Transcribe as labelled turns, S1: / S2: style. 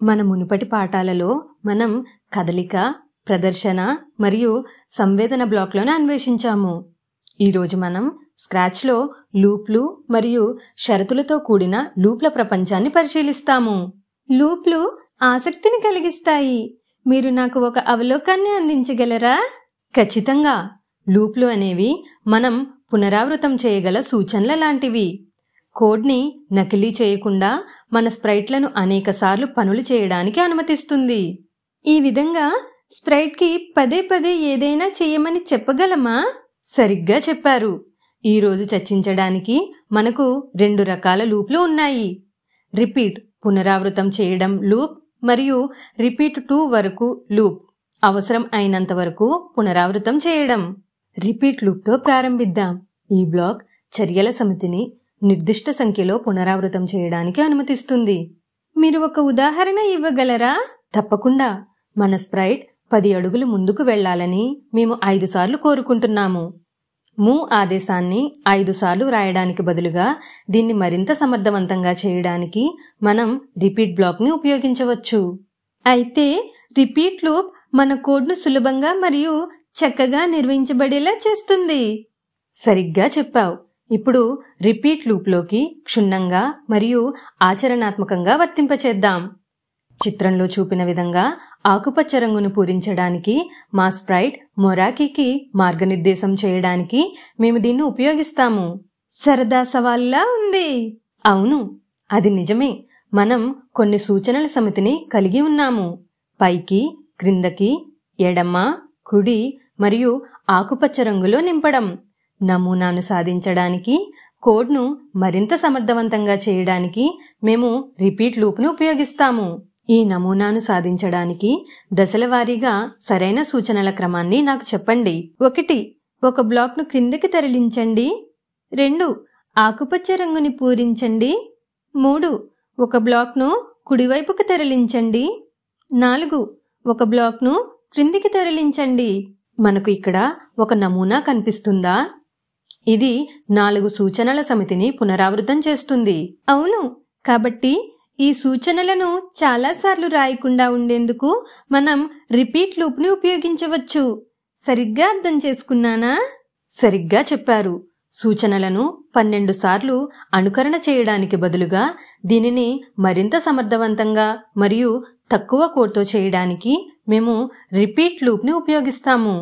S1: మన మునుపటి పాఠాలలో మనం కదలిక, ప్రదర్శన మరియు సంవేదన బ్లాక్లను అన్వేషించాము. ఈరోజు మనం స్క్రాచ్లో లూప్లు మరియు షరతులతో కూడిన లూప్ల ప్రపంచాన్ని పరిశీలిస్తాము.
S2: లూప్లు ఆసక్తిని కలిగిస్తాయి. మీరు నాకు ఒక అవలోకాన్ని అందించగలరా?
S1: ఖచ్చితంగా. లూప్లు అనేవి మనం పునరావృతం చేయగల సూచనల లాంటివి. కోడ్ని నకిలీ చేయకుండా మన స్ప్రైట్లను అనేకసార్లు పనులు చేయడానికి అనుమతిస్తుంది.
S2: ఈ విధంగా స్ప్రైట్కి పదే పదే ఏదైనా చేయమని చెప్పగలమా?
S1: సరిగ్గా చెప్పారు. ఈరోజు చర్చించడానికి మనకు 2 రకాల లూప్లు ఉన్నాయి. రిపీట్ పునరావృతం చేయడం లూప్ మరియు రిపీట్ టు వరకు లూప్ అవసరం అయినంత వరకు పునరావృతం చేయడం. రిపీట్ లూప్తో ప్రారంభిద్దాం. ఈ బ్లాక్ చర్యల సమితిని నిర్దిష్ట సంఖ్యలో పునరావృతం చేయడానికి అనుమతిస్తుంది.
S2: మీరు ఒక ఉదాహరణ ఇవ్వగలరా?
S1: తప్పకుండా. మన స్ప్రైట్ 10 అడుగులు ముందుకు వెళ్లాలని మేము 5 సార్లు కోరుకుంటున్నాము. మూవ్ ఆదేశాన్ని 5 సార్లు వ్రాయడానికి బదులుగా దీన్ని మరింత సమర్థవంతంగా చేయడానికి మనం రిపీట్ బ్లాక్ని ఉపయోగించవచ్చు.
S2: అయితే రిపీట్ లూప్ మన కోడ్ను సులభంగా మరియు చక్కగా నిర్వహించబడేలా చేస్తుంది.
S1: సరిగ్గా చెప్పావు. ఇప్పుడు రిపీట్ లూప్లోకి క్షుణ్ణంగా మరియు ఆచరణాత్మకంగా వర్తింపచేద్దాం. చిత్రంలో చూపిన విధంగా ఆకుపచ్చ రంగును పూరించడానికి మా స్ప్రైట్ మొరాకీకి మార్గనిర్దేశం చేయడానికి మేము దీన్ని ఉపయోగిస్తాము.
S2: సరదా సవాల్లా ఉంది.
S1: అవును, అది నిజమే. మనం కొన్ని సూచనల సమితిని కలిగి ఉన్నాము. పైకి, క్రిందకి, ఎడమ, కుడి మరియు ఆకుపచ్చ రంగులో నింపడం. నమూనాను సాధించడానికి, కోడ్ను మరింత సమర్థవంతంగా చేయడానికి మేము రిపీట్ లూప్ను ఉపయోగిస్తాము. ఈ నమూనాను సాధించడానికి దశల వారీగా సరైన సూచనల క్రమాన్ని నాకు చెప్పండి.
S2: 1. ఒక బ్లాక్ను క్రిందకి తరలించండి. 2. ఆకుపచ్చ రంగుని పూరించండి. 3. ఒక బ్లాక్ను కుడివైపుకు తరలించండి. 4. ఒక బ్లాక్ను క్రిందికి తరలించండి.
S1: మనకు ఇక్కడ ఒక నమూనా కనిపిస్తుందా? ఇది 4 సూచనల సమితిని పునరావృతం చేస్తుంది.
S2: అవును, కాబట్టి ఈ సూచనలను చాలాసార్లు రాయకుండా ఉండేందుకు మనం రిపీట్ లూప్ని ఉపయోగించవచ్చు. సరిగ్గా అర్థం చేసుకున్నానా?
S1: సరిగ్గా చెప్పారు. సూచనలను 12 సార్లు అనుకరణ చేయడానికి బదులుగా దీనిని మరింత సమర్థవంతంగా మరియు తక్కువ కోడ్తో చేయడానికి మేము రిపీట్ లూప్ని ఉపయోగిస్తాము.